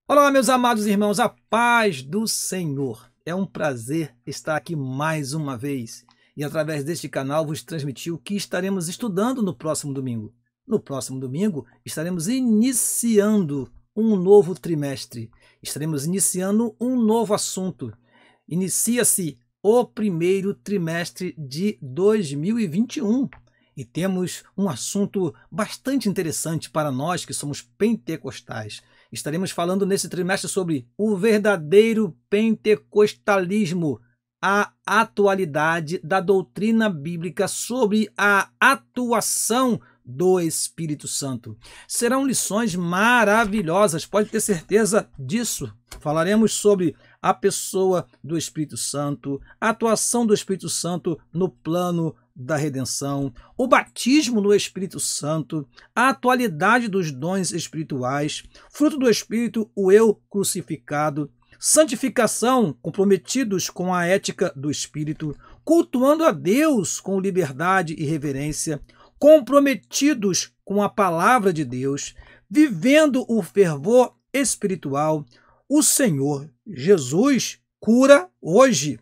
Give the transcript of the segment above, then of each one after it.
Olá, meus amados irmãos, a paz do Senhor. É um prazer estar aqui mais uma vez e através deste canal vos transmitir o que estaremos estudando no próximo domingo. No próximo domingo estaremos iniciando um novo trimestre, estaremos iniciando um novo assunto. Inicia-se o primeiro trimestre de 2021 e temos um assunto bastante interessante para nós que somos pentecostais. Estaremos falando nesse trimestre sobre o verdadeiro pentecostalismo, a atualidade da doutrina bíblica sobre a atuação do Espírito Santo. Serão lições maravilhosas, pode ter certeza disso. Falaremos sobre a pessoa do Espírito Santo, a atuação do Espírito Santo no plano da redenção, o batismo no Espírito Santo, a atualidade dos dons espirituais, fruto do Espírito, o eu crucificado, santificação, comprometidos com a ética do Espírito, cultuando a Deus com liberdade e reverência, comprometidos com a palavra de Deus, vivendo o fervor espiritual, o Senhor Jesus cura hoje,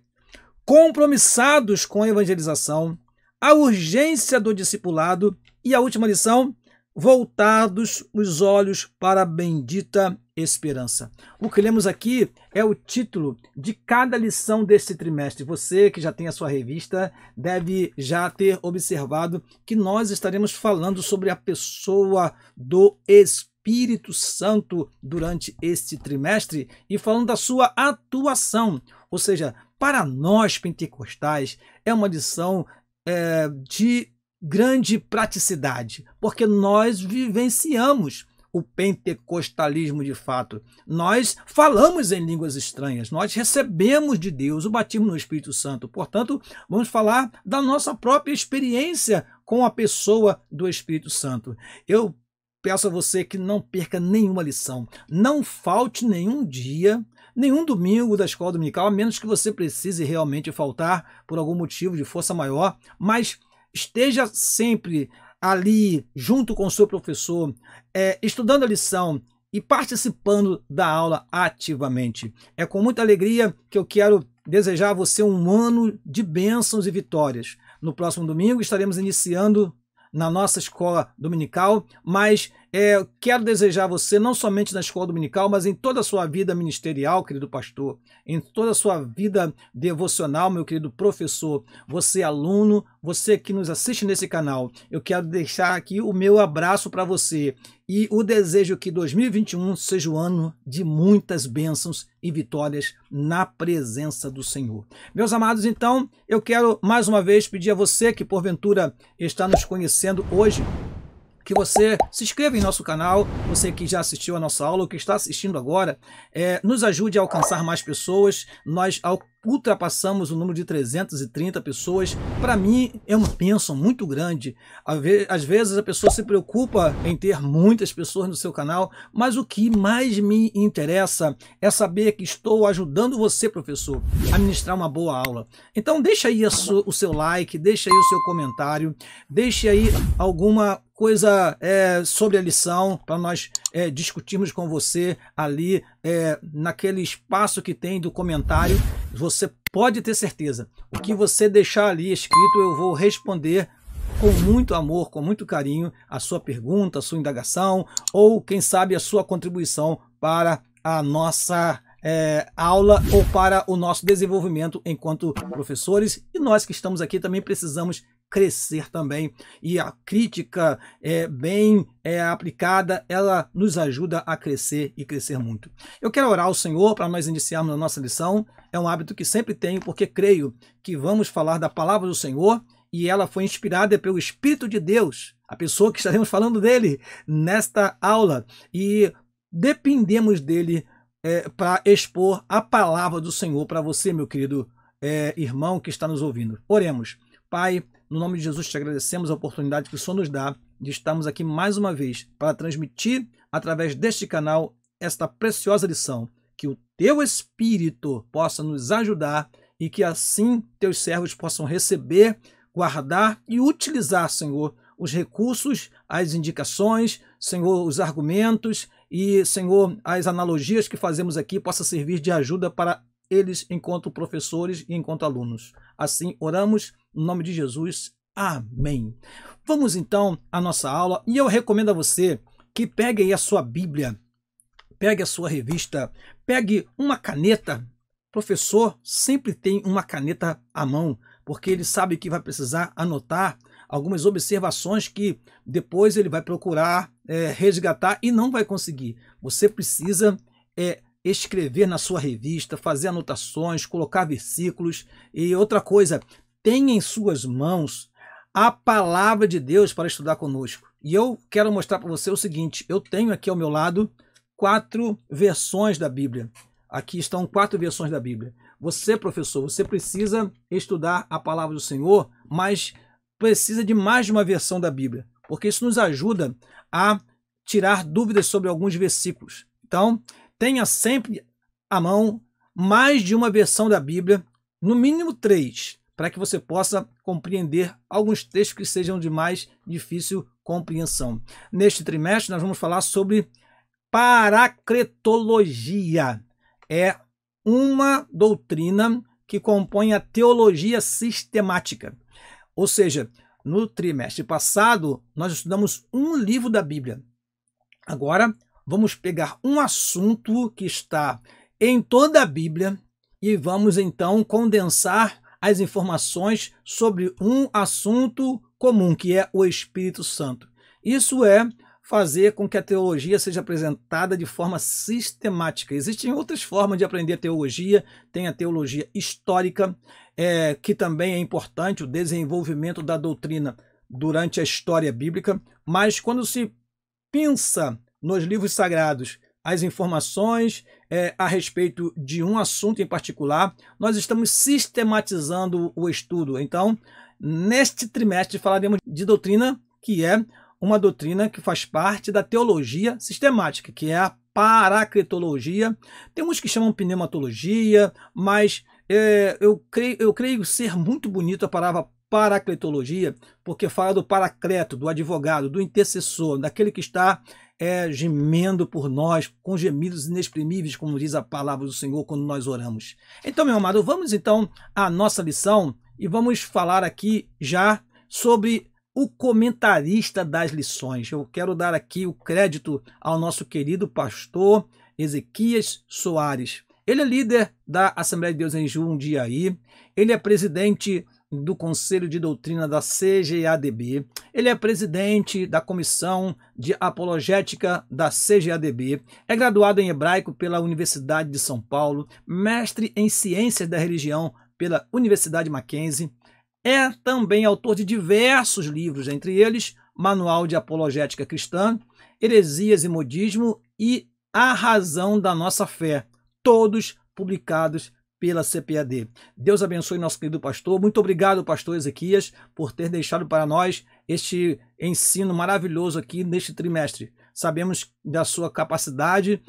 compromissados com a evangelização, a urgência do discipulado e a última lição, voltados os olhos para a bendita esperança. O que lemos aqui é o título de cada lição deste trimestre. Você que já tem a sua revista deve já ter observado que nós estaremos falando sobre a pessoa do Espírito Santo durante este trimestre e falando da sua atuação. Ou seja, para nós pentecostais é uma lição de grande praticidade, porque nós vivenciamos o pentecostalismo de fato. Nós falamos em línguas estranhas, nós recebemos de Deus o batismo no Espírito Santo. Portanto, vamos falar da nossa própria experiência com a pessoa do Espírito Santo. Eu peço a você que não perca nenhuma lição, não falte nenhum dia, nenhum domingo da escola dominical, a menos que você precise realmente faltar por algum motivo de força maior, mas esteja sempre ali junto com o seu professor, estudando a lição e participando da aula ativamente. É com muita alegria que eu quero desejar a você um ano de bênçãos e vitórias. No próximo domingo estaremos iniciando na nossa escola dominical, mas quero desejar a você, não somente na escola dominical, mas em toda a sua vida ministerial, querido pastor, em toda a sua vida devocional, meu querido professor, você aluno, você que nos assiste nesse canal, eu quero deixar aqui o meu abraço para você e o desejo que 2021 seja o ano de muitas bênçãos e vitórias na presença do Senhor. Meus amados, então, eu quero mais uma vez pedir a você que porventura está nos conhecendo hoje, que você se inscreva em nosso canal, você que já assistiu a nossa aula, ou que está assistindo agora, nos ajude a alcançar mais pessoas. Nós ultrapassamos o número de 330 pessoas. Para mim é uma bênção muito grande. Às vezes a pessoa se preocupa em ter muitas pessoas no seu canal, mas o que mais me interessa é saber que estou ajudando você, professor, a ministrar uma boa aula. Então deixa aí o seu like, deixa aí o seu comentário, deixa aí alguma coisa sobre a lição para nós discutirmos com você ali naquele espaço que tem do comentário. Você pode ter certeza, o que você deixar ali escrito eu vou responder com muito amor, com muito carinho a sua pergunta, a sua indagação ou quem sabe a sua contribuição para a nossa aula ou para o nosso desenvolvimento enquanto professores. E nós que estamos aqui também precisamos crescer também, e a crítica bem aplicada, ela nos ajuda a crescer e crescer muito. Eu quero orar ao Senhor para nós iniciarmos a nossa lição. É um hábito que sempre tenho, porque creio que vamos falar da palavra do Senhor e ela foi inspirada pelo Espírito de Deus, a pessoa que estaremos falando dele nesta aula, e dependemos dele para expor a palavra do Senhor para você, meu querido irmão que está nos ouvindo. Oremos. Pai, no nome de Jesus te agradecemos a oportunidade que o Senhor nos dá de estarmos aqui mais uma vez para transmitir através deste canal esta preciosa lição. Que o teu Espírito possa nos ajudar e que assim teus servos possam receber, guardar e utilizar, Senhor, os recursos, as indicações, Senhor, os argumentos e, Senhor, as analogias que fazemos aqui possam servir de ajuda para eles enquanto professores e enquanto alunos. Assim, oramos no nome de Jesus. Amém. Vamos então à nossa aula e eu recomendo a você que pegue aí a sua Bíblia, pegue a sua revista, pegue uma caneta. O professor sempre tem uma caneta à mão, porque ele sabe que vai precisar anotar algumas observações que depois ele vai procurar resgatar e não vai conseguir. Você precisa escrever na sua revista, fazer anotações, colocar versículos. E outra coisa, tenha em suas mãos a palavra de Deus para estudar conosco. E eu quero mostrar para você o seguinte, eu tenho aqui ao meu lado 4 versões da Bíblia. Aqui estão 4 versões da Bíblia. Você, professor, você precisa estudar a palavra do Senhor, mas precisa de mais de uma versão da Bíblia, porque isso nos ajuda a tirar dúvidas sobre alguns versículos. Então, tenha sempre à mão mais de uma versão da Bíblia, no mínimo 3, para que você possa compreender alguns textos que sejam de mais difícil compreensão. Neste trimestre, nós vamos falar sobre paracletologia. É uma doutrina que compõe a teologia sistemática. Ou seja, no trimestre passado, nós estudamos um livro da Bíblia. Agora, vamos pegar um assunto que está em toda a Bíblia e vamos então condensar as informações sobre um assunto comum, que é o Espírito Santo. Isso é fazer com que a teologia seja apresentada de forma sistemática. Existem outras formas de aprender teologia, tem a teologia histórica, que também é importante, o desenvolvimento da doutrina durante a história bíblica, mas quando se pensa nos livros sagrados as informações a respeito de um assunto em particular, nós estamos sistematizando o estudo. Então, neste trimestre falaremos de doutrina que é uma doutrina que faz parte da teologia sistemática, que é a paracletologia. Tem uns que chamam pneumatologia, mas eu creio ser muito bonito a palavra paracletologia, porque fala do paracleto, do advogado, do intercessor, daquele que está gemendo por nós, com gemidos inexprimíveis, como diz a palavra do Senhor quando nós oramos. Então, meu amado, vamos então à nossa lição e vamos falar aqui já sobre o comentarista das lições. Eu quero dar aqui o crédito ao nosso querido pastor Ezequias Soares. Ele é líder da Assembleia de Deus em Jundiaí, ele é presidente do Conselho de Doutrina da CGADB, ele é presidente da Comissão de Apologética da CGADB, é graduado em Hebraico pela Universidade de São Paulo, mestre em Ciências da Religião pela Universidade Mackenzie, é também autor de diversos livros, entre eles Manual de Apologética Cristã, Heresias e Modismo e A Razão da Nossa Fé, todos publicados pela CPAD. Deus abençoe nosso querido pastor. Muito obrigado, pastor Ezequias, por ter deixado para nós este ensino maravilhoso aqui neste trimestre. Sabemos da sua capacidade,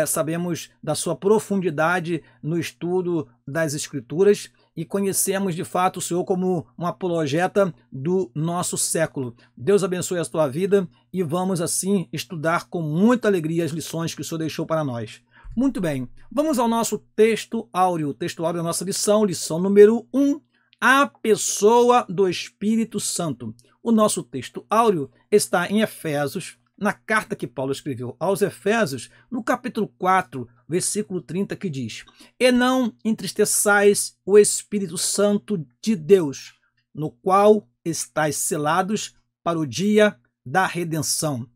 sabemos da sua profundidade no estudo das Escrituras e conhecemos de fato o Senhor como um apologeta do nosso século. Deus abençoe a tua vida e vamos assim estudar com muita alegria as lições que o Senhor deixou para nós. Muito bem, vamos ao nosso texto áureo. O texto áureo da nossa lição número 1, a pessoa do Espírito Santo. O nosso texto áureo está em Efésios, na carta que Paulo escreveu aos Efésios, no capítulo 4, versículo 30, que diz: E não entristeçais o Espírito Santo de Deus, no qual estáis selados para o dia da redenção.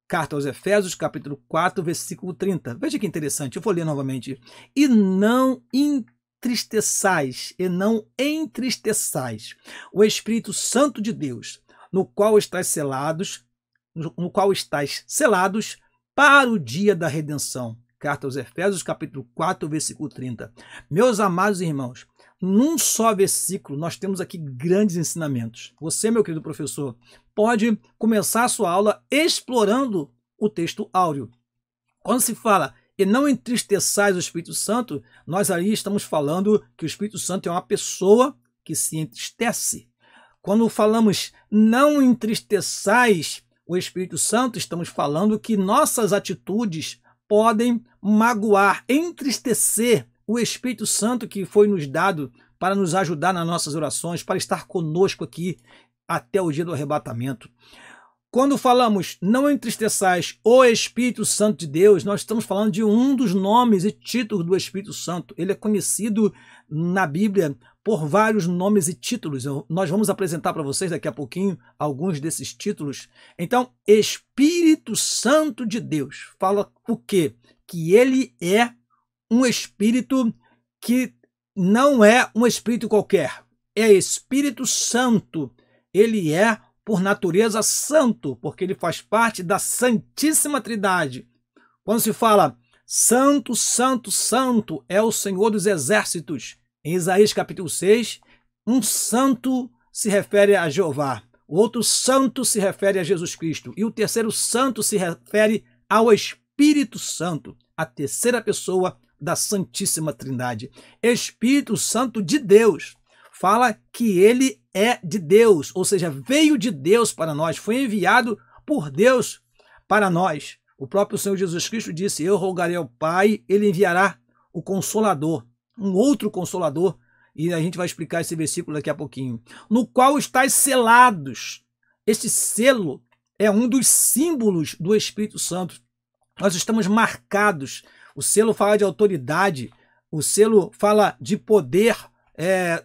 Carta aos Efésios, capítulo 4, versículo 30. Veja que interessante, eu vou ler novamente. E não entristeçais o Espírito Santo de Deus, no qual estáis selados para o dia da redenção. Carta aos Efésios, capítulo 4, versículo 30. Meus amados irmãos, num só versículo nós temos aqui grandes ensinamentos. Você, meu querido professor, pode começar a sua aula explorando o texto áureo. Quando se fala e não entristeçais o Espírito Santo, nós aí estamos falando que o Espírito Santo é uma pessoa que se entristece. Quando falamos não entristeçais o Espírito Santo, estamos falando que nossas atitudes podem magoar, entristecer o Espírito Santo que foi nos dado para nos ajudar nas nossas orações, para estar conosco aqui até o dia do arrebatamento. Quando falamos não entristeçais o Espírito Santo de Deus, nós estamos falando de um dos nomes e títulos do Espírito Santo. Ele é conhecido na Bíblia por vários nomes e títulos. Nós vamos apresentar para vocês daqui a pouquinho alguns desses títulos. Então, Espírito Santo de Deus fala o quê? Que ele é um Espírito que não é um Espírito qualquer. É Espírito Santo. Ele é por natureza santo, porque ele faz parte da Santíssima Trindade. Quando se fala Santo, Santo, Santo é o Senhor dos Exércitos, em Isaías capítulo 6, um santo se refere a Jeová, o outro santo se refere a Jesus Cristo, e o terceiro santo se refere ao Espírito Santo, a terceira pessoa da Santíssima Trindade. Espírito Santo de Deus. Fala que ele é de Deus, ou seja, veio de Deus para nós, foi enviado por Deus para nós. O próprio Senhor Jesus Cristo disse, eu rogarei ao Pai, ele enviará o Consolador, um outro Consolador, e a gente vai explicar esse versículo daqui a pouquinho, no qual estáis selados. Este selo é um dos símbolos do Espírito Santo. Nós estamos marcados, o selo fala de autoridade, o selo fala de poder,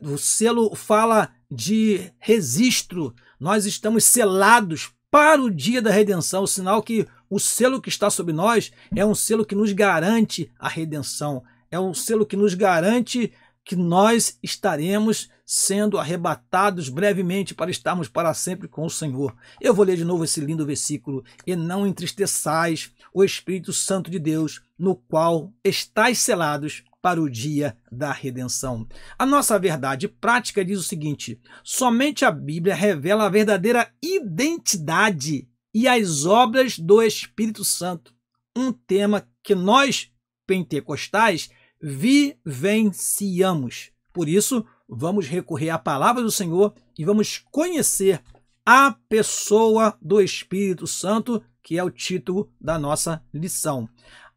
o selo fala de registro. Nós estamos selados para o dia da redenção, o sinal que o selo que está sobre nós é um selo que nos garante a redenção, é um selo que nos garante que nós estaremos sendo arrebatados brevemente para estarmos para sempre com o Senhor. Eu vou ler de novo esse lindo versículo. E não entristeçais o Espírito Santo de Deus, no qual estáis selados para o dia da redenção. A nossa verdade prática diz o seguinte: somente a Bíblia revela a verdadeira identidade e as obras do Espírito Santo. Um tema que nós, pentecostais, vivenciamos. Por isso, vamos recorrer à palavra do Senhor e vamos conhecer a pessoa do Espírito Santo, que é o título da nossa lição.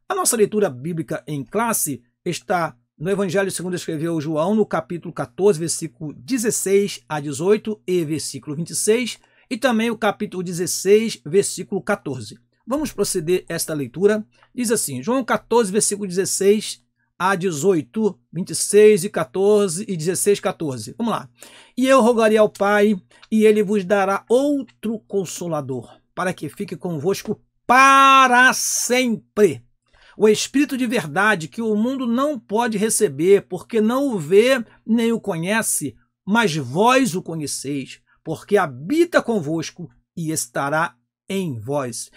A nossa leitura bíblica em classe está no Evangelho segundo escreveu João, no capítulo 14, versículo 16 a 18 e versículo 26, e também o capítulo 16, versículo 14. Vamos proceder esta leitura. Diz assim, João 14, versículo 16 a 18, 26 e 14 e 16, 14. Vamos lá. E eu rogarei ao Pai, e ele vos dará outro Consolador, para que fique convosco para sempre. O Espírito de verdade que o mundo não pode receber, porque não o vê nem o conhece, mas vós o conheceis, porque habita convosco e estará em vós.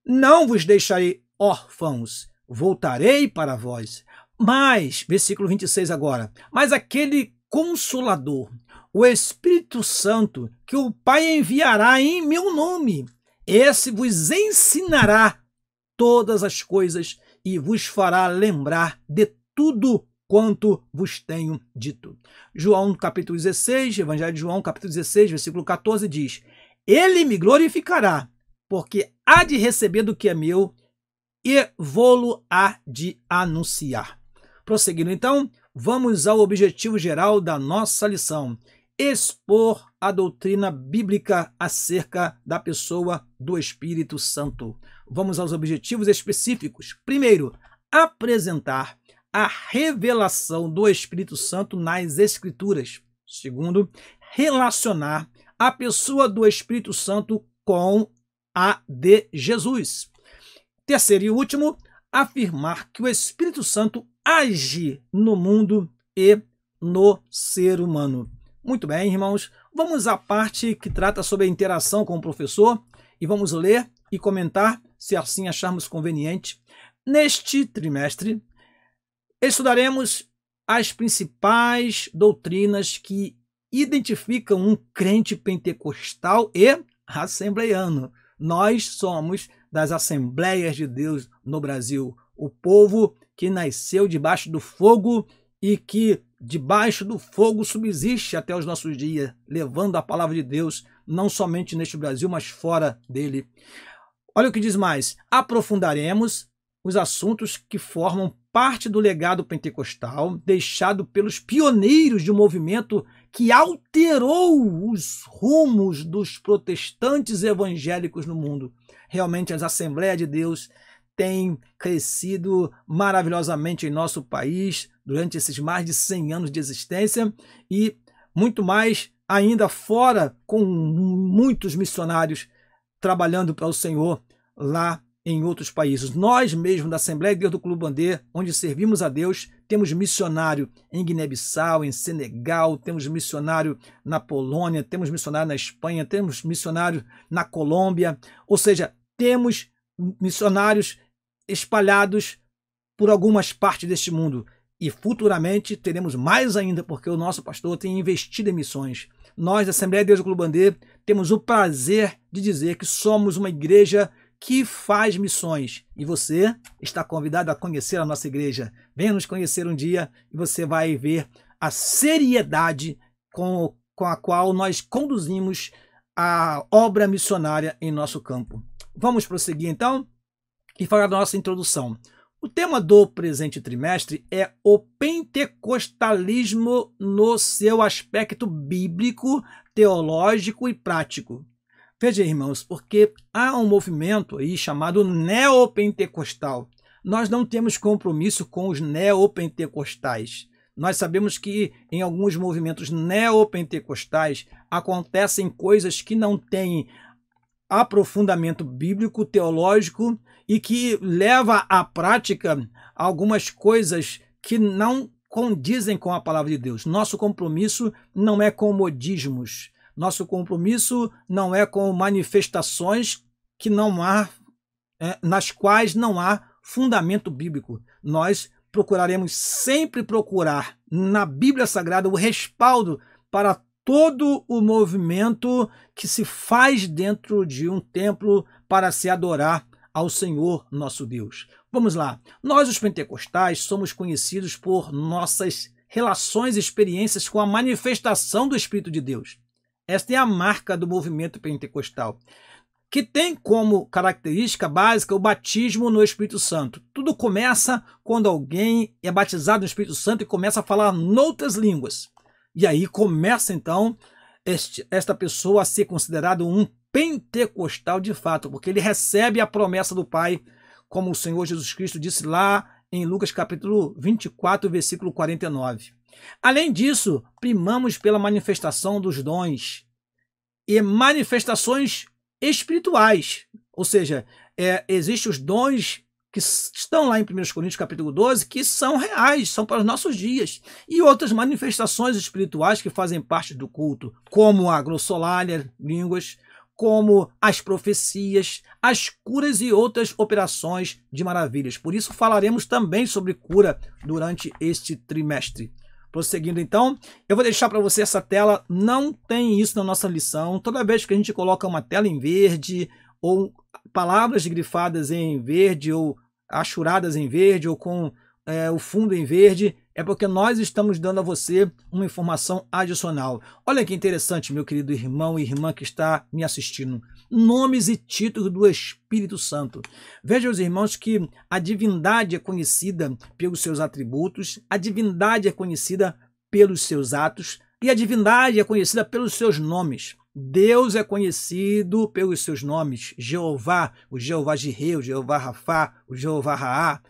Não vos deixarei órfãos, voltarei para vós. Mas, versículo 26 agora, mas aquele Consolador, o Espírito Santo, que o Pai enviará em meu nome, esse vos ensinará todas as coisas e vos fará lembrar de tudo quanto vos tenho dito. João capítulo 16, Evangelho de João capítulo 16, versículo 14 diz, ele me glorificará, porque há de receber do que é meu e vou-lo há de anunciar. Prosseguindo então, vamos ao objetivo geral da nossa lição, expor a doutrina bíblica acerca da pessoa do Espírito Santo. Vamos aos objetivos específicos. Primeiro, apresentar a revelação do Espírito Santo nas Escrituras. Segundo, relacionar a pessoa do Espírito Santo com a de Jesus. Terceiro e último, afirmar que o Espírito Santo age no mundo e no ser humano. Muito bem, irmãos, vamos à parte que trata sobre a interação com o professor e vamos ler e comentar, se assim acharmos conveniente. Neste trimestre, estudaremos as principais doutrinas que identificam um crente pentecostal e assembleiano. Nós somos das Assembleias de Deus no Brasil, o povo que nasceu debaixo do fogo e que debaixo do fogo subsiste até os nossos dias, levando a palavra de Deus não somente neste Brasil, mas fora dele. Olha o que diz mais: aprofundaremos os assuntos que formam parte do legado pentecostal deixado pelos pioneiros de um movimento que alterou os rumos dos protestantes evangélicos no mundo. Realmente, as Assembleias de Deus têm crescido maravilhosamente em nosso país durante esses mais de 100 anos de existência e muito mais ainda fora, com muitos missionários trabalhando para o Senhor lá em outros países. Nós mesmos da Assembleia de Deus do Clube Bandê, onde servimos a Deus, temos missionário em Guiné-Bissau, em Senegal, temos missionário na Polônia, temos missionário na Espanha, temos missionário na Colômbia, ou seja, temos missionários espalhados por algumas partes deste mundo. E futuramente teremos mais ainda, porque o nosso pastor tem investido em missões. Nós, da Assembleia de Deus do Clube Bandê, temos o prazer de dizer que somos uma igreja que faz missões. E você está convidado a conhecer a nossa igreja. Venha nos conhecer um dia e você vai ver a seriedade com a qual nós conduzimos a obra missionária em nosso campo. Vamos prosseguir então e falar da nossa introdução. O tema do presente trimestre é o pentecostalismo no seu aspecto bíblico, teológico e prático. Veja, irmãos, porque há um movimento aí chamado neopentecostal. Nós não temos compromisso com os neopentecostais. Nós sabemos que em alguns movimentos neopentecostais acontecem coisas que não têm aprofundamento bíblico, teológico e que leva à prática algumas coisas que não condizem com a palavra de Deus. Nosso compromisso não é com modismos. Nosso compromisso não é com manifestações que não há, nas quais não há fundamento bíblico. Nós procuraremos sempre procurar na Bíblia Sagrada o respaldo para todo o movimento que se faz dentro de um templo para se adorar ao Senhor nosso Deus. Vamos lá. Nós, os pentecostais, somos conhecidos por nossas relações e experiências com a manifestação do Espírito de Deus. Esta é a marca do movimento pentecostal, que tem como característica básica o batismo no Espírito Santo. Tudo começa quando alguém é batizado no Espírito Santo e começa a falar noutras línguas. E aí começa, então, esta pessoa a ser considerada um pentecostal de fato, porque ele recebe a promessa do Pai, como o Senhor Jesus Cristo disse lá em Lucas capítulo 24, versículo 49. Além disso, primamos pela manifestação dos dons e manifestações espirituais, ou seja, existem os dons que estão lá em 1 Coríntios capítulo 12, que são reais, são para os nossos dias, e outras manifestações espirituais que fazem parte do culto, como a glossolalia, línguas, como as profecias, as curas e outras operações de maravilhas. Por isso falaremos também sobre cura durante este trimestre. Prosseguindo então, eu vou deixar para você essa tela, não tem isso na nossa lição. Toda vez que a gente coloca uma tela em verde, ou palavras grifadas em verde, ou achuradas em verde, ou com o fundo em verde, é porque nós estamos dando a você uma informação adicional. Olha que interessante, meu querido irmão e irmã que está me assistindo. Nomes e títulos do Espírito Santo. Vejam, os irmãos, que a divindade é conhecida pelos seus atributos, a divindade é conhecida pelos seus atos e a divindade é conhecida pelos seus nomes. Deus é conhecido pelos seus nomes. Jeová, o Jeová Jireh, o Jeová Rafá, o Jeová Raá.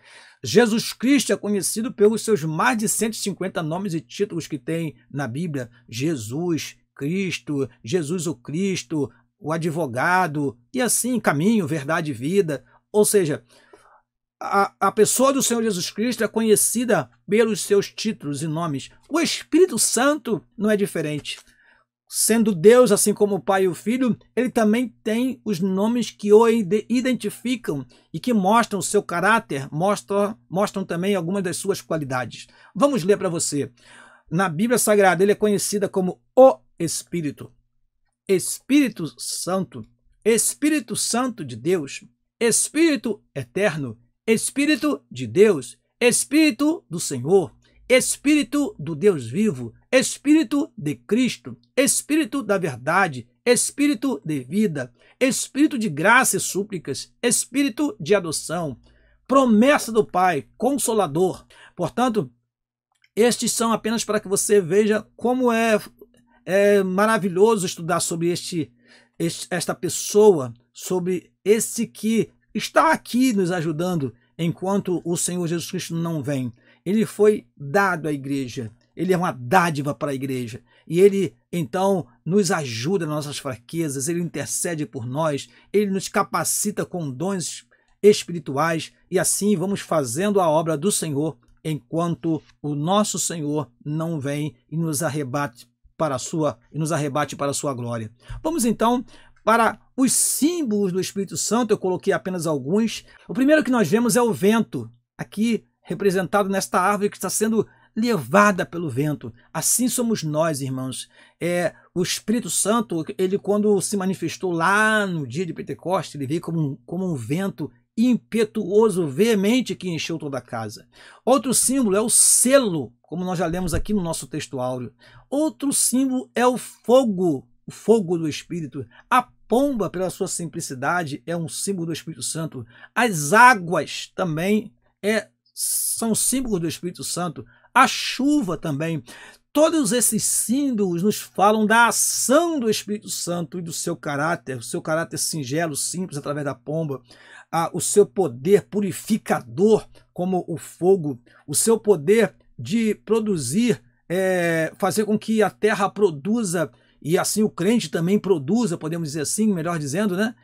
Jesus Cristo é conhecido pelos seus mais de 150 nomes e títulos que tem na Bíblia. Jesus, Cristo, Jesus o Cristo, o advogado, e assim, caminho, verdade e vida. Ou seja, a pessoa do Senhor Jesus Cristo é conhecida pelos seus títulos e nomes. O Espírito Santo não é diferente. Sendo Deus, assim como o Pai e o Filho, ele também tem os nomes que o identificam e que mostram o seu caráter, mostram também algumas das suas qualidades. Vamos ler para você. Na Bíblia Sagrada, ele é conhecida como o Espírito. Espírito Santo de Deus, Espírito eterno, Espírito de Deus, Espírito do Senhor, Espírito do Deus vivo, Espírito de Cristo, Espírito da verdade, espírito de vida, espírito de graça e súplicas, espírito de adoção, promessa do Pai, consolador. Portanto, estes são apenas para que você veja como é maravilhoso estudar sobre esta pessoa, sobre esse que está aqui nos ajudando enquanto o Senhor Jesus Cristo não vem. Ele foi dado à igreja, ele é uma dádiva para a igreja. E ele, então, nos ajuda nas nossas fraquezas, ele intercede por nós, ele nos capacita com dons espirituais e assim vamos fazendo a obra do Senhor enquanto o nosso Senhor não vem e nos arrebate para a sua glória. Vamos então para os símbolos do Espírito Santo. Eu coloquei apenas alguns. O primeiro que nós vemos é o vento, aqui representado nesta árvore que está sendo levada pelo vento. Assim somos nós, irmãos. O Espírito Santo, ele quando se manifestou lá no dia de Pentecostes, ele veio como um vento impetuoso, veemente, que encheu toda a casa. Outro símbolo é o selo, como nós já lemos aqui no nosso texto áureo. Outro símbolo é o fogo do Espírito. A pomba, pela sua simplicidade, é um símbolo do Espírito Santo. As águas também são símbolos do Espírito Santo. A chuva também. Todos esses símbolos nos falam da ação do Espírito Santo e do seu caráter singelo, simples, através da pomba, o seu poder purificador, como o fogo, o seu poder de produzir, fazer com que a terra produza, e assim o crente também produza, podemos dizer assim, melhor dizendo, né?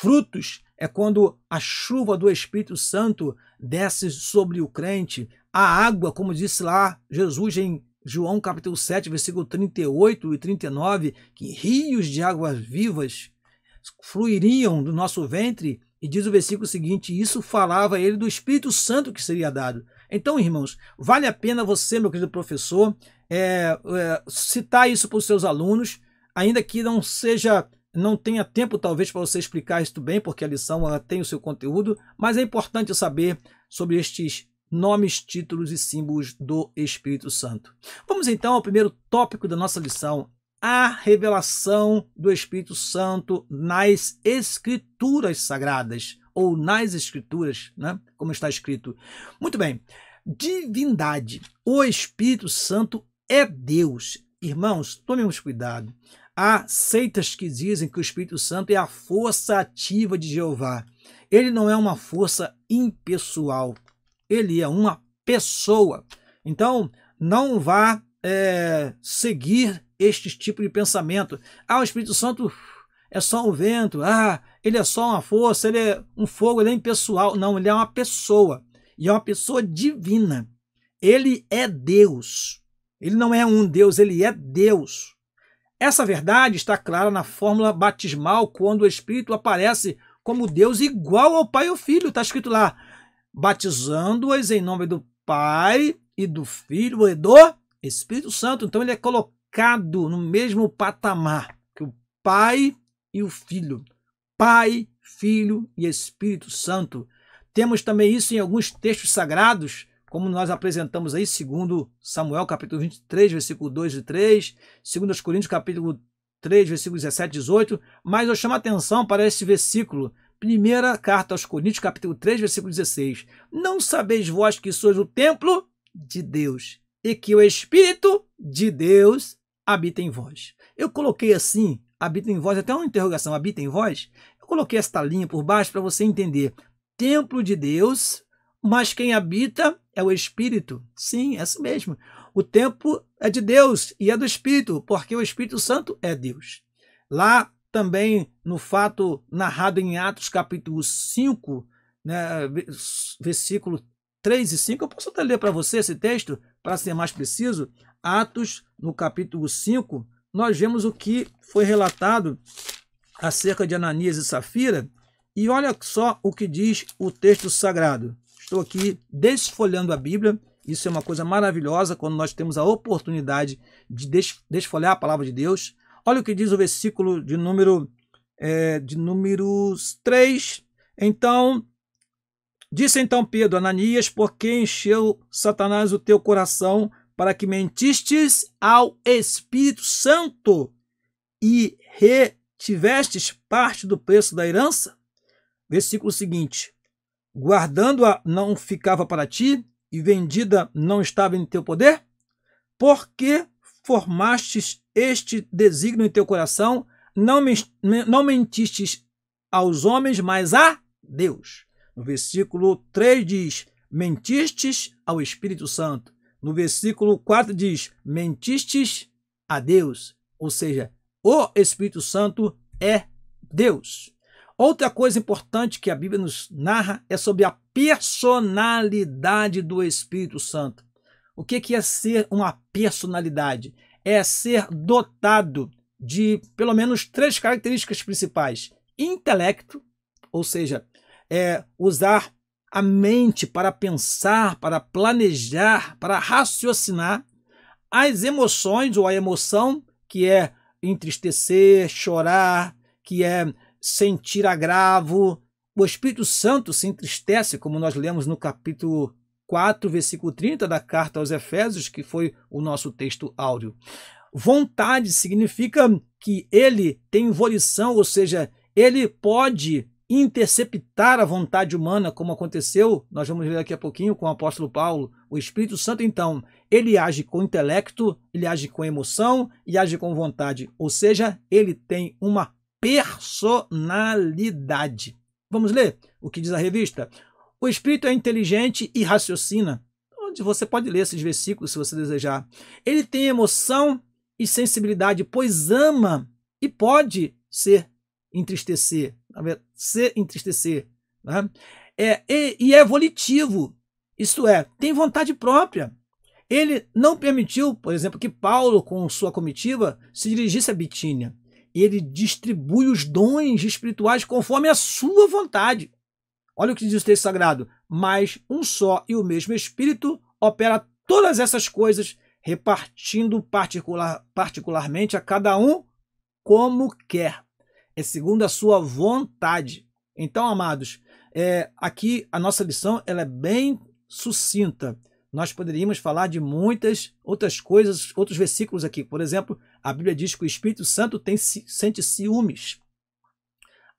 Frutos. É quando a chuva do Espírito Santo desce sobre o crente. A água, como disse lá Jesus em João capítulo 7, versículo 38 e 39, que rios de águas vivas fluiriam do nosso ventre, e diz o versículo seguinte, isso falava ele do Espírito Santo que seria dado. Então, irmãos, vale a pena você, meu querido professor, citar isso para os seus alunos, ainda que não tenha tempo talvez para você explicar isso bem, porque a lição tem o seu conteúdo, mas é importante saber sobre estes nomes, títulos e símbolos do Espírito Santo. Vamos então ao primeiro tópico da nossa lição, a revelação do Espírito Santo nas Escrituras Sagradas, ou nas Escrituras, né? Como está escrito. Muito bem, divindade. O Espírito Santo é Deus. Irmãos, tomemos cuidado. Há seitas que dizem que o Espírito Santo é a força ativa de Jeová. Ele não é uma força impessoal. Ele é uma pessoa. Então, não vá seguir este tipo de pensamento. O Espírito Santo é só um vento. Ele é só uma força, ele é um fogo, ele é impessoal. Não, ele é uma pessoa. E é uma pessoa divina. Ele é Deus. Ele não é um Deus, ele é Deus. Essa verdade está clara na fórmula batismal, quando o Espírito aparece como Deus igual ao Pai e ao Filho. Está escrito lá, batizando-as em nome do Pai e do Filho e do Espírito Santo. Então ele é colocado no mesmo patamar que o Pai e o Filho. Pai, Filho e Espírito Santo. Temos também isso em alguns textos sagrados, como nós apresentamos aí, segundo Samuel, capítulo 23, versículo 2 e 3, segundo aos Coríntios, capítulo 3, versículo 17 e 18, mas eu chamo a atenção para esse versículo, primeira carta aos Coríntios, capítulo 3, versículo 16. Não sabeis vós que sois o templo de Deus e que o Espírito de Deus habita em vós. Eu coloquei assim, habita em vós, até uma interrogação, habita em vós? Eu coloquei esta linha por baixo para você entender. Templo de Deus, mas quem habita é o Espírito. Sim, é assim mesmo. O templo é de Deus e é do Espírito, porque o Espírito Santo é Deus. Lá também, no fato narrado em Atos capítulo 5, né, versículo 3 e 5, eu posso até ler para você esse texto, para ser mais preciso. Atos, no capítulo 5, nós vemos o que foi relatado acerca de Ananias e Safira, e olha só o que diz o texto sagrado. Estou aqui desfolhando a Bíblia. Isso é uma coisa maravilhosa quando nós temos a oportunidade de desfolhar a palavra de Deus. Olha o que diz o versículo de número 3. Então, disse então Pedro, Ananias, por que encheu Satanás o teu coração para que mentistes ao Espírito Santo e tivestes parte do preço da herança? Versículo seguinte: guardando-a não ficava para ti, e vendida não estava em teu poder? Porque formastes este desígnio em teu coração, não mentistes aos homens, mas a Deus. No versículo 3 diz: mentistes ao Espírito Santo. No versículo 4 diz: mentistes a Deus. Ou seja, o Espírito Santo é Deus. Outra coisa importante que a Bíblia nos narra é sobre a personalidade do Espírito Santo. O que é ser uma personalidade? É ser dotado de pelo menos 3 características principais: intelecto, ou seja, usar a mente para pensar, para planejar, para raciocinar; as emoções, ou a emoção, que é entristecer, chorar, que é sentir agravo. O Espírito Santo se entristece, como nós lemos no capítulo 4, versículo 30 da carta aos Efésios, que foi o nosso texto áureo. Vontade significa que ele tem volição, ou seja, ele pode interceptar a vontade humana, como aconteceu, nós vamos ver daqui a pouquinho com o apóstolo Paulo. O Espírito Santo, então, ele age com intelecto, ele age com emoção e age com vontade, ou seja, ele tem uma personalidade. Vamos ler o que diz a revista? O Espírito é inteligente e raciocina. Onde você pode ler esses versículos se você desejar. Ele tem emoção e sensibilidade, pois ama e pode se entristecer, né? E é volitivo, isto é, tem vontade própria. Ele não permitiu, por exemplo, que Paulo, com sua comitiva, se dirigisse a Bitínia. Ele distribui os dons espirituais conforme a sua vontade. Olha o que diz o texto sagrado: mas um só e o mesmo Espírito opera todas essas coisas, repartindo particularmente a cada um como quer. É segundo a sua vontade. Então, amados, aqui a nossa lição ela é bem sucinta. Nós poderíamos falar de muitas outras coisas, outros versículos aqui. Por exemplo, a Bíblia diz que o Espírito Santo sente ciúmes.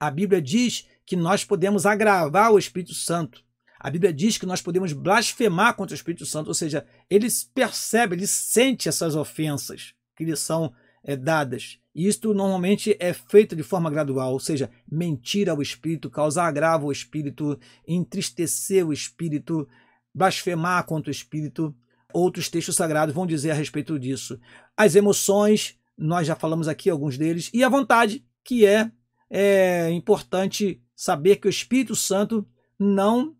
A Bíblia diz que nós podemos agravar o Espírito Santo. A Bíblia diz que nós podemos blasfemar contra o Espírito Santo, ou seja, ele percebe, ele sente essas ofensas que lhe são dadas. E isto normalmente é feito de forma gradual, ou seja, mentir ao Espírito, causar agravo ao Espírito, entristecer o Espírito, blasfemar contra o Espírito. Outros textos sagrados vão dizer a respeito disso. As emoções, nós já falamos aqui alguns deles, e a vontade, que é importante saber que o Espírito Santo não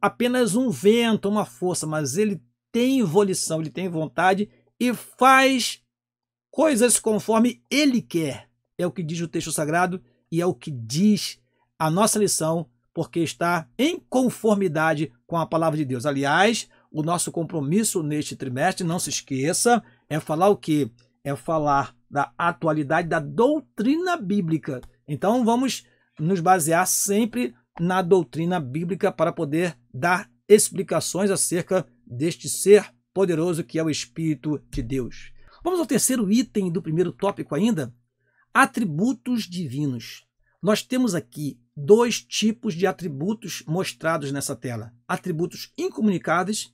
apenas um vento, uma força, mas ele tem volição, ele tem vontade e faz coisas conforme ele quer. É o que diz o texto sagrado e é o que diz a nossa lição, porque está em conformidade com a palavra de Deus. Aliás, o nosso compromisso neste trimestre, não se esqueça, é falar o quê? É falar da atualidade da doutrina bíblica. Então vamos nos basear sempre na doutrina bíblica para poder dar explicações acerca deste ser poderoso que é o Espírito de Deus. Vamos ao terceiro item do primeiro tópico ainda: atributos divinos. Nós temos aqui 2 tipos de atributos mostrados nessa tela: atributos incomunicáveis,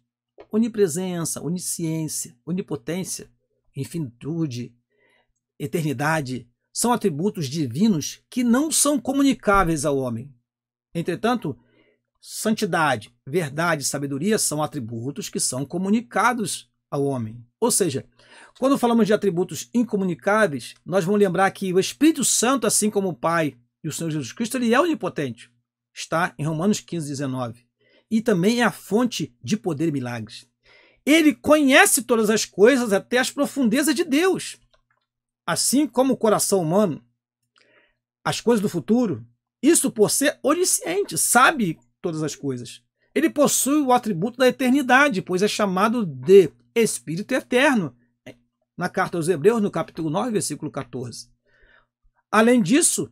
onipresença, onisciência, onipotência, infinitude, eternidade. São atributos divinos que não são comunicáveis ao homem. Entretanto, santidade, verdade e sabedoria são atributos que são comunicados ao homem. Ou seja, quando falamos de atributos incomunicáveis, nós vamos lembrar que o Espírito Santo, assim como o Pai e o Senhor Jesus Cristo, ele é onipotente. Está em Romanos 15, 19. E também é a fonte de poder e milagres. Ele conhece todas as coisas, até as profundezas de Deus. Assim como o coração humano, as coisas do futuro, isso por ser onisciente, sabe todas as coisas. Ele possui o atributo da eternidade, pois é chamado de Espírito Eterno, na carta aos Hebreus, no capítulo 9, versículo 14. Além disso,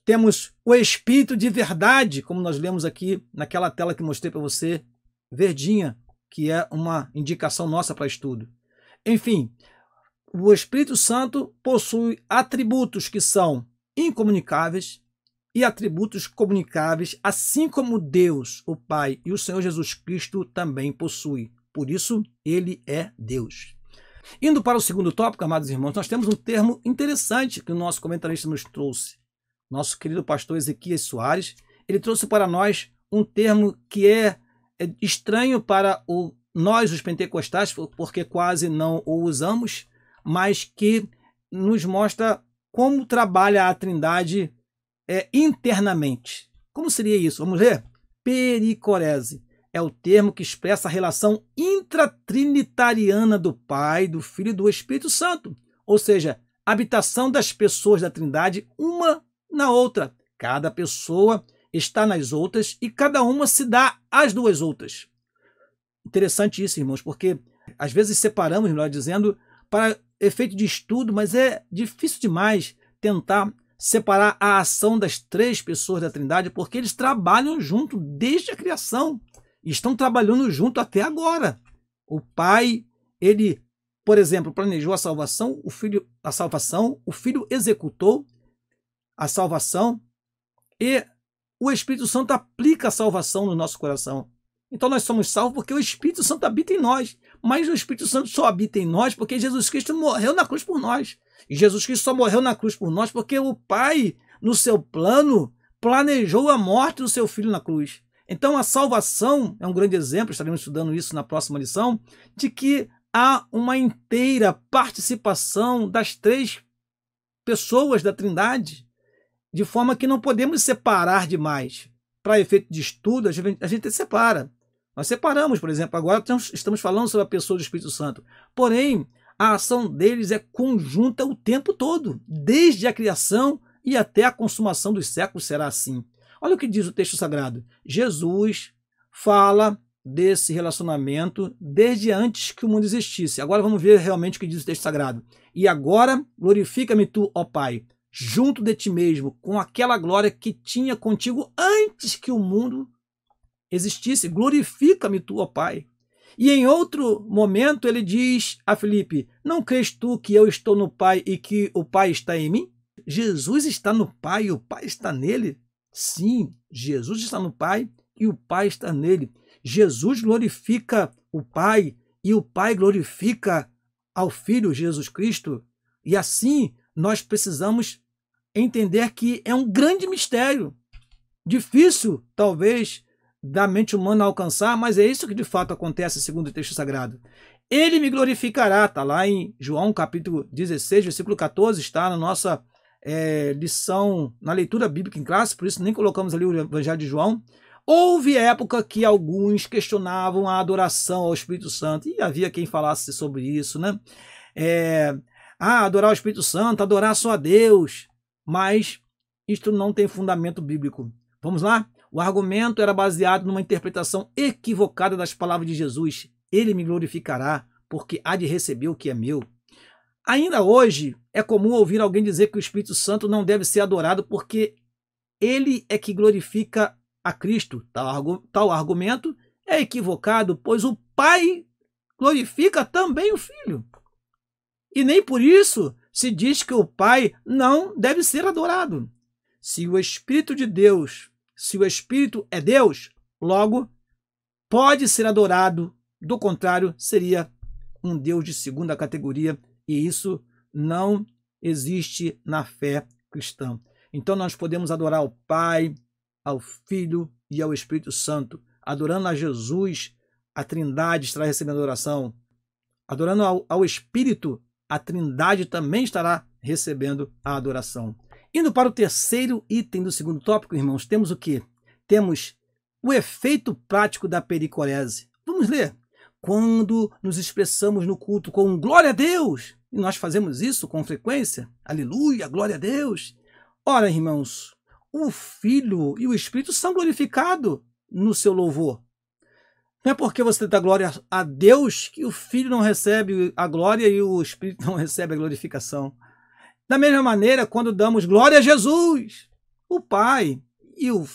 temos o Espírito de verdade, como nós lemos aqui naquela tela que mostrei para você, verdinha, que é uma indicação nossa para estudo. Enfim, o Espírito Santo possui atributos que são incomunicáveis e atributos comunicáveis, assim como Deus, o Pai e o Senhor Jesus Cristo também possuem. Por isso, ele é Deus. Indo para o segundo tópico, amados irmãos, nós temos um termo interessante que o nosso comentarista nos trouxe. Nosso querido pastor Ezequias Soares, ele trouxe para nós um termo que é estranho para nós, os pentecostais, porque quase não o usamos, mas que nos mostra como trabalha a Trindade internamente. Como seria isso? Vamos ler? Pericorese é o termo que expressa a relação intratrinitariana do Pai, do Filho e do Espírito Santo, ou seja, a habitação das pessoas da Trindade uma na outra. Cada pessoa está nas outras e cada uma se dá às duas outras. Interessante isso, irmãos, porque às vezes separamos, melhor dizendo, para efeito de estudo, mas é difícil demais tentar separar a ação das três pessoas da Trindade, porque eles trabalham junto desde a criação e estão trabalhando junto até agora. O Pai, ele, por exemplo, planejou a salvação, o Filho executou a salvação e o Espírito Santo aplica a salvação no nosso coração. Então nós somos salvos porque o Espírito Santo habita em nós. Mas o Espírito Santo só habita em nós porque Jesus Cristo morreu na cruz por nós. E Jesus Cristo só morreu na cruz por nós porque o Pai, no seu plano, planejou a morte do seu Filho na cruz. Então a salvação é um grande exemplo, estaremos estudando isso na próxima lição, de que há uma inteira participação das três pessoas da Trindade, de forma que não podemos separar demais. Para efeito de estudo, a gente separa. Nós separamos, por exemplo, agora estamos falando sobre a pessoa do Espírito Santo. Porém, a ação deles é conjunta o tempo todo, desde a criação e até a consumação dos séculos será assim. Olha o que diz o texto sagrado. Jesus fala desse relacionamento desde antes que o mundo existisse. Agora vamos ver realmente o que diz o texto sagrado. E agora glorifica-me tu, ó Pai, junto de ti mesmo, com aquela glória que tinha contigo antes que o mundo existisse. Glorifica-me tu, ó Pai. E em outro momento ele diz a Filipe, não crês tu que eu estou no Pai e que o Pai está em mim? Jesus está no Pai e o Pai está nele? Sim, Jesus está no Pai e o Pai está nele. Jesus glorifica o Pai e o Pai glorifica ao Filho Jesus Cristo. E assim nós precisamos entender que é um grande mistério, difícil talvez da mente humana alcançar, mas é isso que de fato acontece segundo o texto sagrado. Ele me glorificará, está lá em João capítulo 16, versículo 14, está na nossa lição, na leitura bíblica em classe, por isso nem colocamos ali o Evangelho de João. Houve época que alguns questionavam a adoração ao Espírito Santo, e havia quem falasse sobre isso, né? Adorar o Espírito Santo, adorar só a Deus, mas isto não tem fundamento bíblico. Vamos lá? O argumento era baseado numa interpretação equivocada das palavras de Jesus. Ele me glorificará, porque há de receber o que é meu. Ainda hoje, é comum ouvir alguém dizer que o Espírito Santo não deve ser adorado porque ele é que glorifica a Cristo. Tal argumento é equivocado, pois o Pai glorifica também o Filho. E nem por isso se diz que o Pai não deve ser adorado. Se o Espírito de Deus, se o Espírito é Deus, logo pode ser adorado. Do contrário, seria um Deus de segunda categoria, e isso não existe na fé cristã. Então nós podemos adorar ao Pai, ao Filho e ao Espírito Santo. Adorando a Jesus, a Trindade estará recebendo adoração. Adorando ao Espírito, a Trindade também estará recebendo a adoração. Indo para o terceiro item do segundo tópico, irmãos, temos o quê? Temos o efeito prático da pericorese. Vamos ler. Quando nos expressamos no culto com glória a Deus, e nós fazemos isso com frequência, aleluia, glória a Deus. Ora, irmãos, o Filho e o Espírito são glorificados no seu louvor. Não é porque você dá glória a Deus que o Filho não recebe a glória e o Espírito não recebe a glorificação. Da mesma maneira, quando damos glória a Jesus, o Pai e o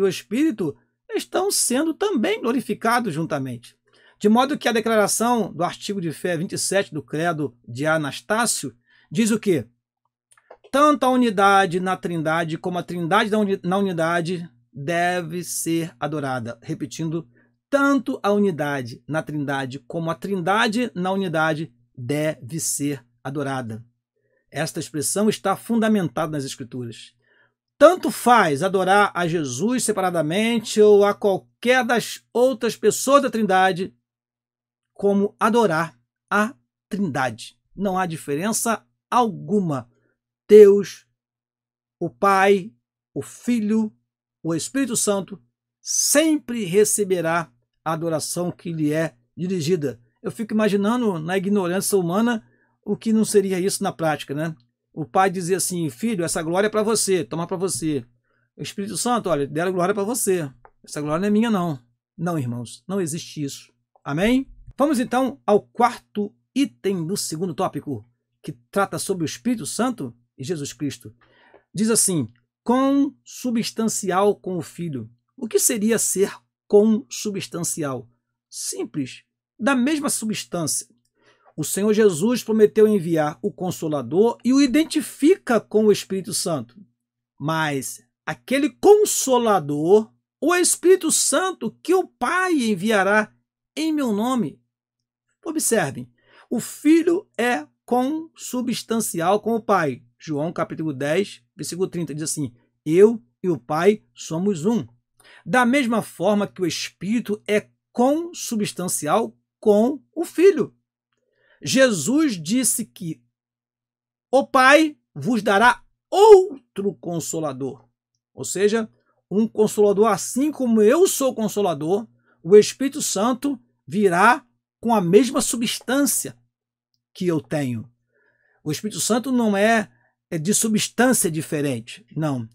Espírito estão sendo também glorificados juntamente. De modo que a declaração do artigo de fé 27 do Credo de Anastácio diz o quê? Tanto a unidade na Trindade como a Trindade na unidade deve ser adorada. Repetindo, tanto a unidade na Trindade como a Trindade na unidade deve ser adorada. Esta expressão está fundamentada nas Escrituras. Tanto faz adorar a Jesus separadamente ou a qualquer das outras pessoas da Trindade, como adorar a Trindade. Não há diferença alguma. Deus, o Pai, o Filho, o Espírito Santo sempre receberá a adoração que lhe é dirigida. Eu fico imaginando na ignorância humana o que não seria isso na prática, né? O Pai dizia assim: filho, essa glória é para você, toma para você. O Espírito Santo, olha, deram glória para você. Essa glória não é minha, não. Não, irmãos, não existe isso. Amém? Vamos então ao quarto item do segundo tópico, que trata sobre o Espírito Santo e Jesus Cristo. Diz assim: consubstancial com o Filho. O que seria ser consubstancial? Simples, da mesma substância. O Senhor Jesus prometeu enviar o Consolador e o identifica com o Espírito Santo. Mas aquele Consolador, o Espírito Santo, que o Pai enviará em meu nome. Observem, o Filho é consubstancial com o Pai. João capítulo 10, versículo 30, diz assim: eu e o Pai somos um. Da mesma forma que o Espírito é consubstancial com o Filho. Jesus disse que o Pai vos dará outro Consolador. Ou seja, um Consolador assim como eu sou Consolador, o Espírito Santo virá com a mesma substância que eu tenho. O Espírito Santo não é de substância diferente, não.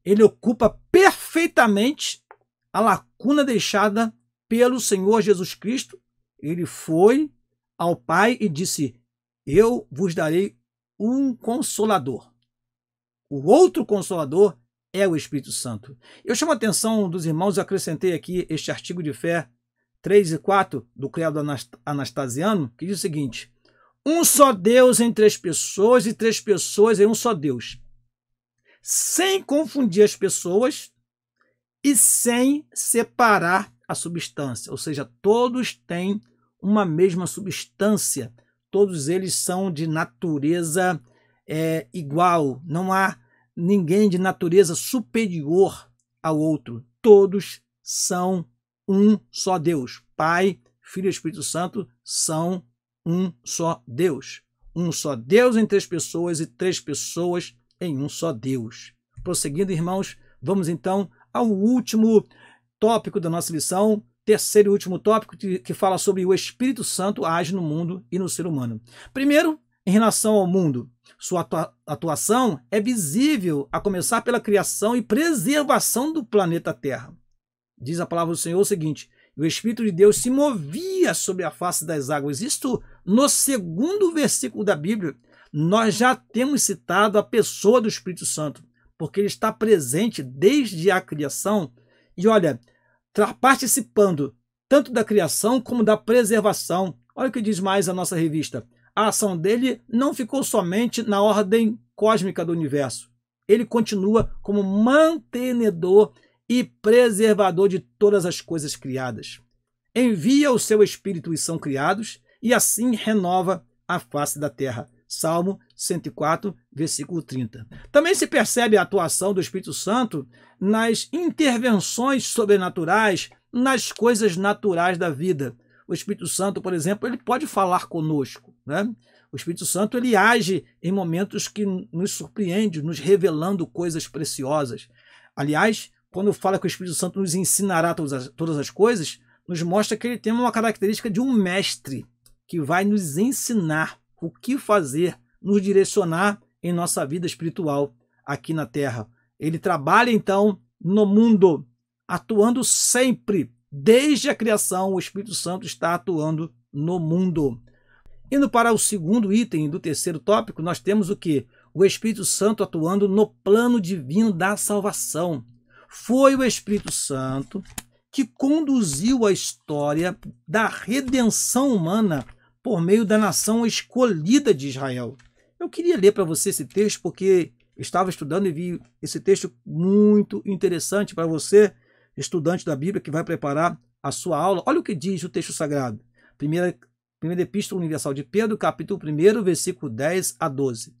Ele ocupa perfeitamente a lacuna deixada pelo Senhor Jesus Cristo. Ele foi ao Pai e disse: eu vos darei um Consolador. O outro Consolador é o Espírito Santo. Eu chamo a atenção dos irmãos, eu acrescentei aqui este artigo de fé 3 e 4 do Credo Anastasiano, que diz o seguinte: um só Deus em três pessoas e três pessoas em um só Deus, sem confundir as pessoas e sem separar a substância. Ou seja, todos têm uma mesma substância, todos eles são de natureza igual, não há ninguém de natureza superior ao outro, todos são um só Deus. Pai, Filho e Espírito Santo são um só Deus. Um só Deus em três pessoas e três pessoas em um só Deus. Prosseguindo, irmãos, vamos então ao último tópico da nossa lição, terceiro e último tópico, que fala sobre o Espírito Santo age no mundo e no ser humano. Primeiro, em relação ao mundo, sua atuação é visível a começar pela criação e preservação do planeta Terra. Diz a palavra do Senhor o seguinte: o Espírito de Deus se movia sobre a face das águas. Isto, no segundo versículo da Bíblia, nós já temos citado a pessoa do Espírito Santo, porque ele está presente desde a criação e, olha, participando tanto da criação como da preservação. Olha o que diz mais a nossa revista: a ação dele não ficou somente na ordem cósmica do universo. Ele continua como mantenedor e preservador de todas as coisas criadas. Envia o seu Espírito e são criados, e assim renova a face da terra. Salmo 104, versículo 30. Também se percebe a atuação do Espírito Santo nas intervenções sobrenaturais, nas coisas naturais da vida. O Espírito Santo, por exemplo, ele pode falar conosco, né? O Espírito Santo ele age em momentos que nos surpreende, nos revelando coisas preciosas. Aliás, quando fala que o Espírito Santo nos ensinará todas as coisas, nos mostra que ele tem uma característica de um mestre que vai nos ensinar o que fazer, nos direcionar em nossa vida espiritual aqui na Terra. Ele trabalha, então, no mundo, atuando sempre. Desde a criação, o Espírito Santo está atuando no mundo. Indo para o segundo item do terceiro tópico, nós temos o quê? O Espírito Santo atuando no plano divino da salvação. Foi o Espírito Santo que conduziu a história da redenção humana por meio da nação escolhida de Israel. Eu queria ler para você esse texto porque estava estudando e vi esse texto muito interessante para você, estudante da Bíblia, que vai preparar a sua aula. Olha o que diz o texto sagrado. Primeira Epístola Universal de Pedro, capítulo 1, versículo 10 a 12.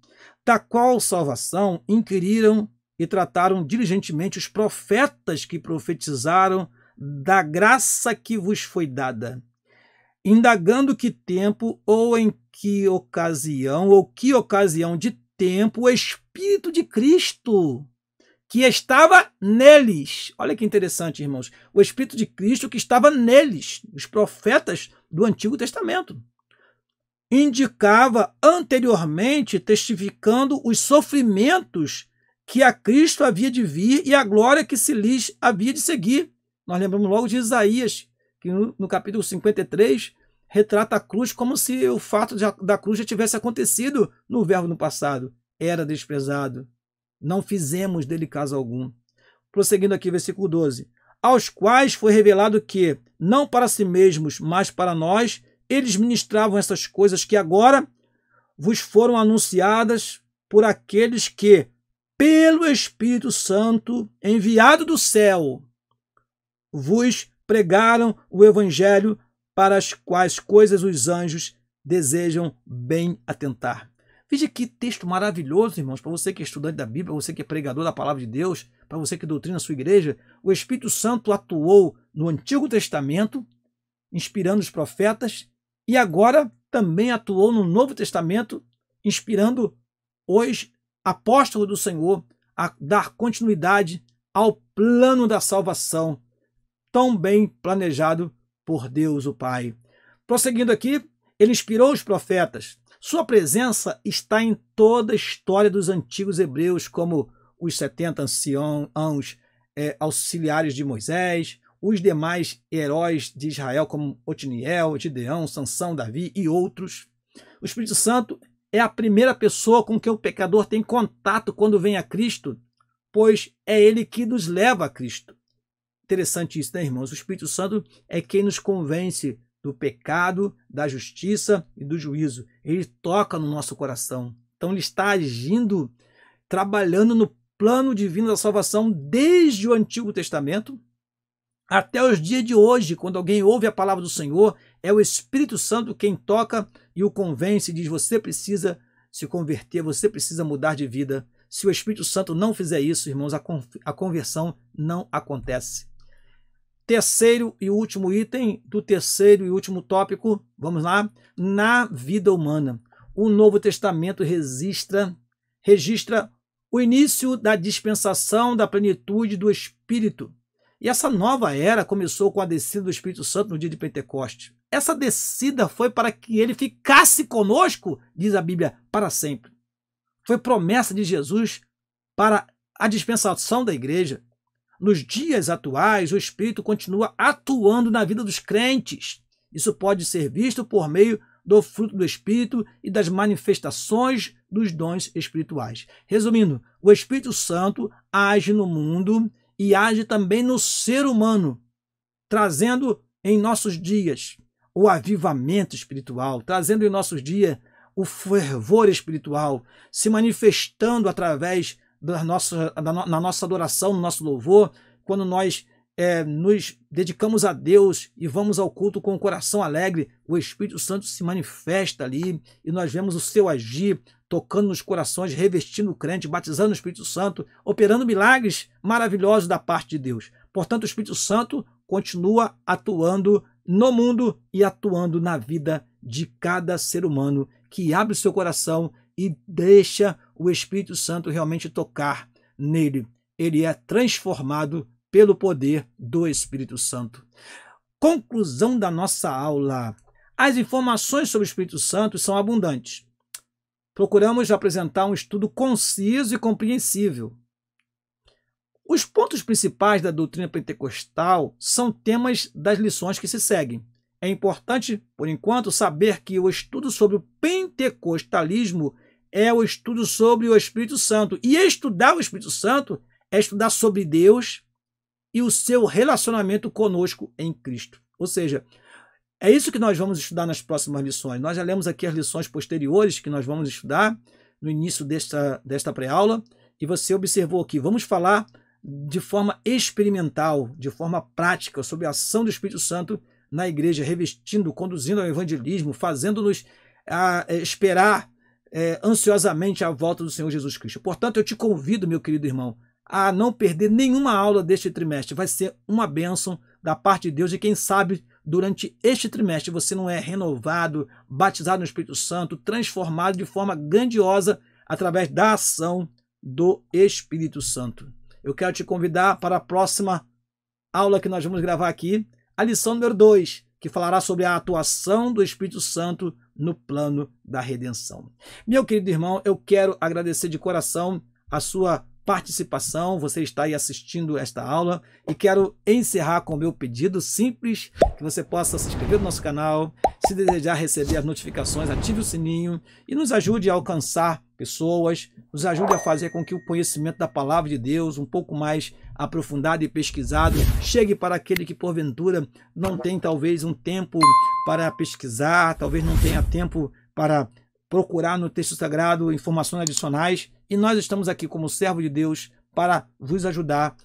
Da qual salvação inquiriram e trataram diligentemente os profetas que profetizaram da graça que vos foi dada, indagando que tempo ou em que ocasião de tempo o Espírito de Cristo que estava neles. Olha que interessante, irmãos. O Espírito de Cristo que estava neles, os profetas do Antigo Testamento. Indicava anteriormente, testificando os sofrimentos que a Cristo havia de vir e a glória que se lhes havia de seguir. Nós lembramos logo de Isaías, que no capítulo 53 retrata a cruz como se o fato da cruz já tivesse acontecido no verbo no passado. Era desprezado. Não fizemos dele caso algum. Prosseguindo aqui, versículo 12. Aos quais foi revelado que, não para si mesmos, mas para nós, eles ministravam essas coisas que agora vos foram anunciadas por aqueles que, pelo Espírito Santo, enviado do céu, vos pregaram o Evangelho, para as quais coisas os anjos desejam bem atentar. Veja que texto maravilhoso, irmãos, para você que é estudante da Bíblia, para você que é pregador da palavra de Deus, para você que doutrina a sua igreja. O Espírito Santo atuou no Antigo Testamento, inspirando os profetas, e agora também atuou no Novo Testamento, inspirando os apóstolos do Senhor a dar continuidade ao plano da salvação, tão bem planejado por Deus o Pai. Prosseguindo aqui, ele inspirou os profetas. Sua presença está em toda a história dos antigos hebreus, como os 70 anciãos, auxiliares de Moisés, os demais heróis de Israel, como Otiniel, Gideão, Sansão, Davi e outros. O Espírito Santo é a primeira pessoa com quem o pecador tem contato quando vem a Cristo, pois é ele que nos leva a Cristo. Interessante isso, né, irmãos? O Espírito Santo é quem nos convence do pecado, da justiça e do juízo. Ele toca no nosso coração. Então ele está agindo, trabalhando no plano divino da salvação desde o Antigo Testamento até os dias de hoje. Quando alguém ouve a palavra do Senhor, é o Espírito Santo quem toca e o convence e diz: você precisa se converter, você precisa mudar de vida. Se o Espírito Santo não fizer isso, irmãos, a conversão não acontece. Terceiro e último item do terceiro e último tópico, vamos lá, na vida humana. O Novo Testamento registra o início da dispensação da plenitude do Espírito. E essa nova era começou com a descida do Espírito Santo no dia de Pentecostes. Essa descida foi para que ele ficasse conosco, diz a Bíblia, para sempre. Foi promessa de Jesus para a dispensação da igreja. Nos dias atuais, o Espírito continua atuando na vida dos crentes. Isso pode ser visto por meio do fruto do Espírito e das manifestações dos dons espirituais. Resumindo, o Espírito Santo age no mundo e age também no ser humano, trazendo em nossos dias o avivamento espiritual, trazendo em nossos dias o fervor espiritual, se manifestando através na nossa adoração, no nosso louvor, quando nós nos dedicamos a Deus e vamos ao culto com o coração alegre, o Espírito Santo se manifesta ali e nós vemos o seu agir, tocando nos corações, revestindo o crente, batizando o Espírito Santo, operando milagres maravilhosos da parte de Deus. Portanto, o Espírito Santo continua atuando no mundo e atuando na vida de cada ser humano que abre o seu coração e deixa o Espírito Santo realmente tocar nele. Ele é transformado pelo poder do Espírito Santo. Conclusão da nossa aula. As informações sobre o Espírito Santo são abundantes. Procuramos apresentar um estudo conciso e compreensível. Os pontos principais da doutrina pentecostal são temas das lições que se seguem. É importante, por enquanto, saber que o estudo sobre o pentecostalismo é o estudo sobre o Espírito Santo. E estudar o Espírito Santo é estudar sobre Deus, e o seu relacionamento conosco em Cristo. Ou seja, é isso que nós vamos estudar nas próximas lições. Nós já lemos aqui as lições posteriores que nós vamos estudar no início desta pré-aula, e você observou aqui, vamos falar de forma experimental, de forma prática, sobre a ação do Espírito Santo na igreja, revestindo, conduzindo ao evangelismo, fazendo-nos esperar ansiosamente a volta do Senhor Jesus Cristo. Portanto, eu te convido, meu querido irmão, a não perder nenhuma aula deste trimestre. Vai ser uma bênção da parte de Deus, e quem sabe durante este trimestre você não é renovado, batizado no Espírito Santo, transformado de forma grandiosa através da ação do Espírito Santo. Eu quero te convidar para a próxima aula que nós vamos gravar aqui, a lição número 2, que falará sobre a atuação do Espírito Santo no plano da redenção. Meu querido irmão, eu quero agradecer de coração a sua participação, você está aí assistindo esta aula, e quero encerrar com o meu pedido simples, que você possa se inscrever no nosso canal, se desejar receber as notificações, ative o sininho e nos ajude a alcançar pessoas, nos ajude a fazer com que o conhecimento da palavra de Deus, um pouco mais aprofundado e pesquisado, chegue para aquele que porventura não tem talvez um tempo para pesquisar, talvez não tenha tempo para procurar no texto sagrado informações adicionais, e nós estamos aqui como servo de Deus para vos ajudar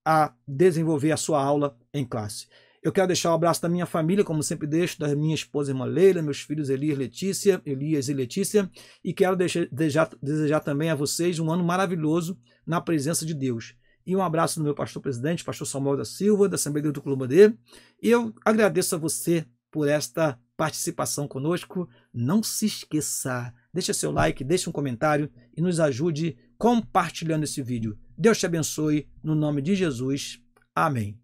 a desenvolver a sua aula em classe. Eu quero deixar o abraço da minha família, como sempre deixo, da minha esposa irmã Leila, meus filhos Elias e Letícia, e quero desejar também a vocês um ano maravilhoso na presença de Deus. E um abraço do meu pastor presidente, pastor Samuel da Silva, da Assembleia do Clube D. E eu agradeço a você por esta participação conosco. Não se esqueça, deixa seu like, deixa um comentário e nos ajude compartilhando esse vídeo. Deus te abençoe, no nome de Jesus. Amém.